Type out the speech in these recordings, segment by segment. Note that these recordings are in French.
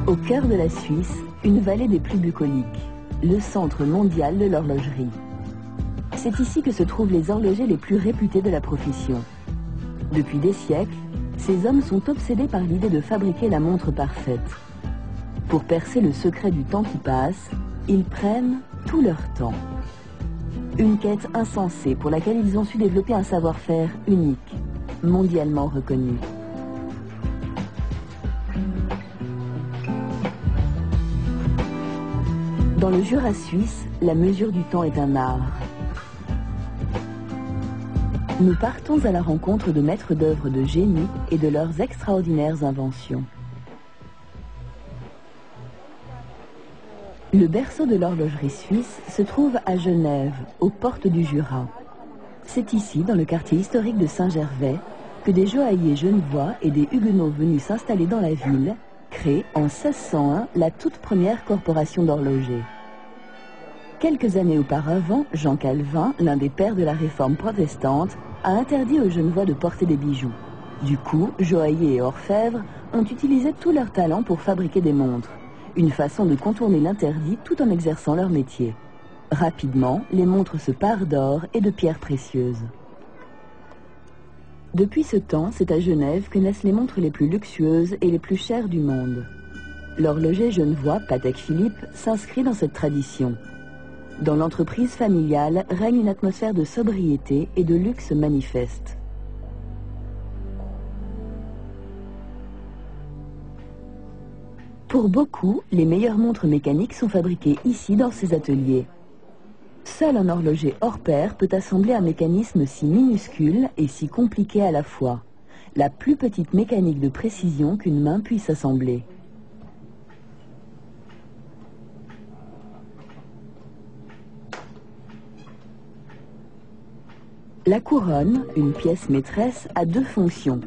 Au cœur de la Suisse, une vallée des plus bucoliques, le centre mondial de l'horlogerie. C'est ici que se trouvent les horlogers les plus réputés de la profession. Depuis des siècles, ces hommes sont obsédés par l'idée de fabriquer la montre parfaite. Pour percer le secret du temps qui passe, ils prennent tout leur temps. Une quête insensée pour laquelle ils ont su développer un savoir-faire unique, mondialement reconnu. Dans le Jura suisse, la mesure du temps est un art. Nous partons à la rencontre de maîtres d'œuvre de génie et de leurs extraordinaires inventions. Le berceau de l'horlogerie suisse se trouve à Genève, aux portes du Jura. C'est ici, dans le quartier historique de Saint-Gervais, que des joailliers genevois et des huguenots venus s'installer dans la ville créent en 1601 la toute première corporation d'horlogers. Quelques années auparavant, Jean Calvin, l'un des pères de la réforme protestante, a interdit aux Genevois de porter des bijoux. Du coup, joailliers et orfèvres ont utilisé tout leur talent pour fabriquer des montres. Une façon de contourner l'interdit tout en exerçant leur métier. Rapidement, les montres se parent d'or et de pierres précieuses. Depuis ce temps, c'est à Genève que naissent les montres les plus luxueuses et les plus chères du monde. L'horloger genevois Patek Philippe s'inscrit dans cette tradition. Dans l'entreprise familiale règne une atmosphère de sobriété et de luxe manifeste. Pour beaucoup, les meilleures montres mécaniques sont fabriquées ici dans ces ateliers. Seul un horloger hors pair peut assembler un mécanisme si minuscule et si compliqué à la fois. La plus petite mécanique de précision qu'une main puisse assembler. La couronne, une pièce maîtresse, a deux fonctions.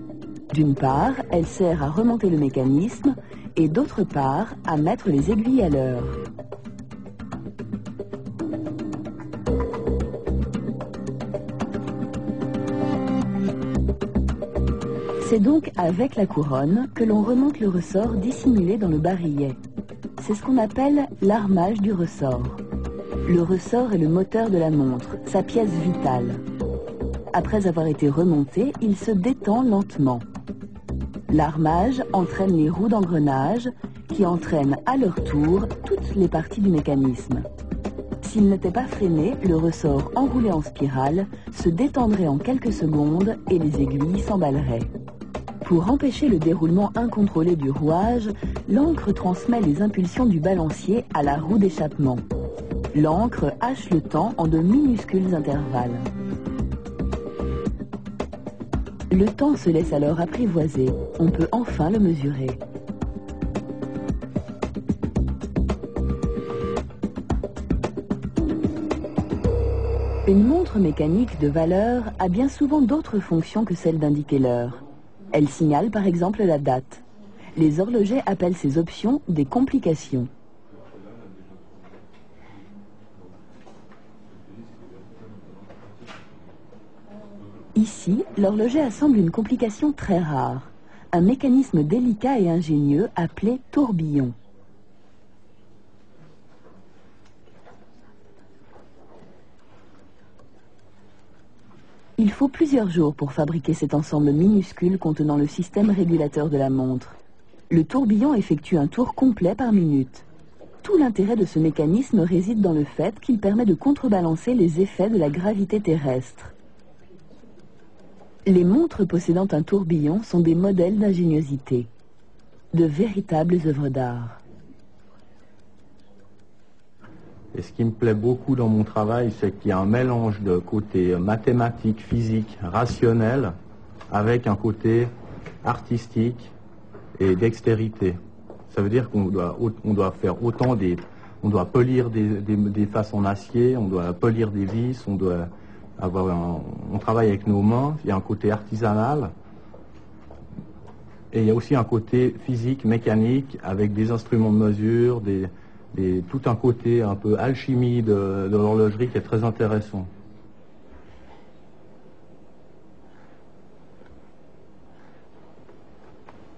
D'une part, elle sert à remonter le mécanisme et d'autre part, à mettre les aiguilles à l'heure. C'est donc avec la couronne que l'on remonte le ressort dissimulé dans le barillet. C'est ce qu'on appelle l'armage du ressort. Le ressort est le moteur de la montre, sa pièce vitale. Après avoir été remonté, il se détend lentement. L'armage entraîne les roues d'engrenage qui entraînent à leur tour toutes les parties du mécanisme. S'il n'était pas freiné, le ressort enroulé en spirale se détendrait en quelques secondes et les aiguilles s'emballeraient. Pour empêcher le déroulement incontrôlé du rouage, l'encre transmet les impulsions du balancier à la roue d'échappement. L'encre hache le temps en de minuscules intervalles. Le temps se laisse alors apprivoiser. On peut enfin le mesurer. Une montre mécanique de valeur a bien souvent d'autres fonctions que celle d'indiquer l'heure. Elle signale par exemple la date. Les horlogers appellent ces options des complications. Ici, l'horloger assemble une complication très rare, un mécanisme délicat et ingénieux appelé tourbillon. Il faut plusieurs jours pour fabriquer cet ensemble minuscule contenant le système régulateur de la montre. Le tourbillon effectue un tour complet par minute. Tout l'intérêt de ce mécanisme réside dans le fait qu'il permet de contrebalancer les effets de la gravité terrestre. Les montres possédant un tourbillon sont des modèles d'ingéniosité, de véritables œuvres d'art. Et ce qui me plaît beaucoup dans mon travail, c'est qu'il y a un mélange de côté mathématique, physique, rationnel, avec un côté artistique et dextérité. Ça veut dire qu'on doit faire autant on doit polir des faces en acier, on doit polir des vis, on travaille avec nos mains, il y a un côté artisanal, et il y a aussi un côté physique, mécanique, avec des instruments de mesure, tout un côté un peu alchimie de l'horlogerie qui est très intéressant.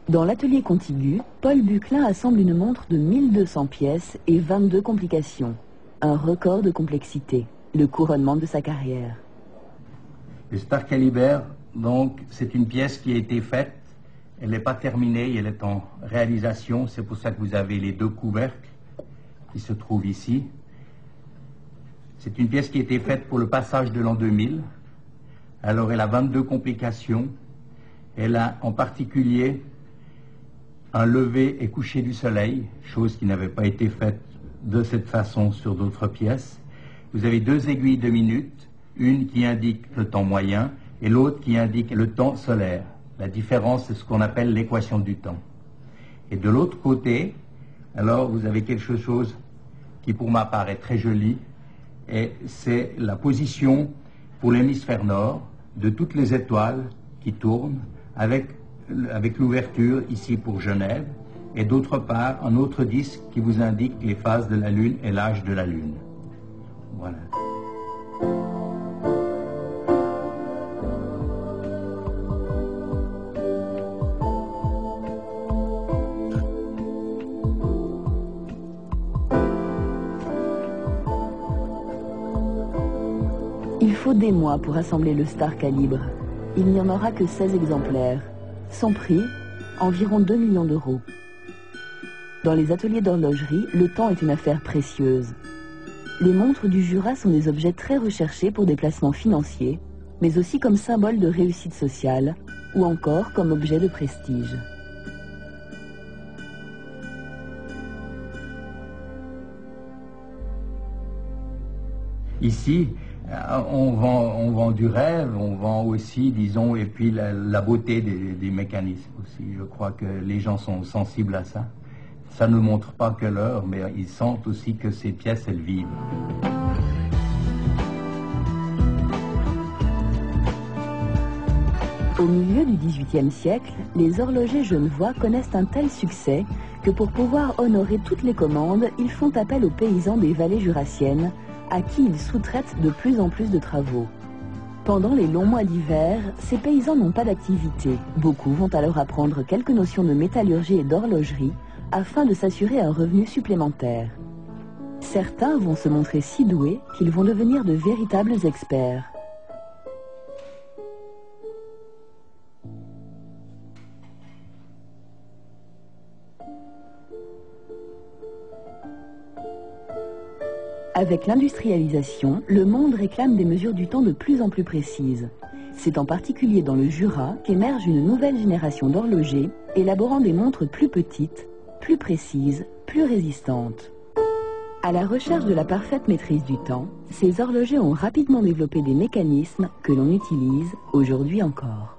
Dans l'atelier contigu, Paul Buclin assemble une montre de 1200 pièces et 22 complications. Un record de complexité, le couronnement de sa carrière. Le Star Caliber, donc, c'est une pièce qui a été faite. Elle n'est pas terminée, elle est en réalisation. C'est pour ça que vous avez les deux couvercles qui se trouvent ici. C'est une pièce qui a été faite pour le passage de l'an 2000. Alors, elle a 22 complications. Elle a en particulier un lever et coucher du soleil, chose qui n'avait pas été faite de cette façon sur d'autres pièces. Vous avez deux aiguilles de minute, une qui indique le temps moyen et l'autre qui indique le temps solaire. La différence, c'est ce qu'on appelle l'équation du temps. Et de l'autre côté, alors vous avez quelque chose qui pour ma part est très joli, et c'est la position pour l'hémisphère nord de toutes les étoiles qui tournent avec l'ouverture ici pour Genève, et d'autre part un autre disque qui vous indique les phases de la Lune et l'âge de la Lune. Voilà. Il faut des mois pour assembler le Star Calibre. Il n'y en aura que 16 exemplaires. Son prix, environ 2 millions d'euros. Dans les ateliers d'horlogerie, le temps est une affaire précieuse. Les montres du Jura sont des objets très recherchés pour des placements financiers, mais aussi comme symbole de réussite sociale, ou encore comme objet de prestige. Ici, on vend du rêve, on vend aussi, disons, et puis la beauté des mécanismes aussi. Je crois que les gens sont sensibles à ça. Ça ne montre pas que l'heure, mais ils sentent aussi que ces pièces, elles vivent. Au milieu du XVIIIe siècle, les horlogers genevois connaissent un tel succès que pour pouvoir honorer toutes les commandes, ils font appel aux paysans des vallées jurassiennes, à qui ils sous-traitent de plus en plus de travaux. Pendant les longs mois d'hiver, ces paysans n'ont pas d'activité. Beaucoup vont alors apprendre quelques notions de métallurgie et d'horlogerie afin de s'assurer un revenu supplémentaire. Certains vont se montrer si doués qu'ils vont devenir de véritables experts. Avec l'industrialisation, le monde réclame des mesures du temps de plus en plus précises. C'est en particulier dans le Jura qu'émerge une nouvelle génération d'horlogers, élaborant des montres plus petites, plus précises, plus résistantes. À la recherche de la parfaite maîtrise du temps, ces horlogers ont rapidement développé des mécanismes que l'on utilise aujourd'hui encore.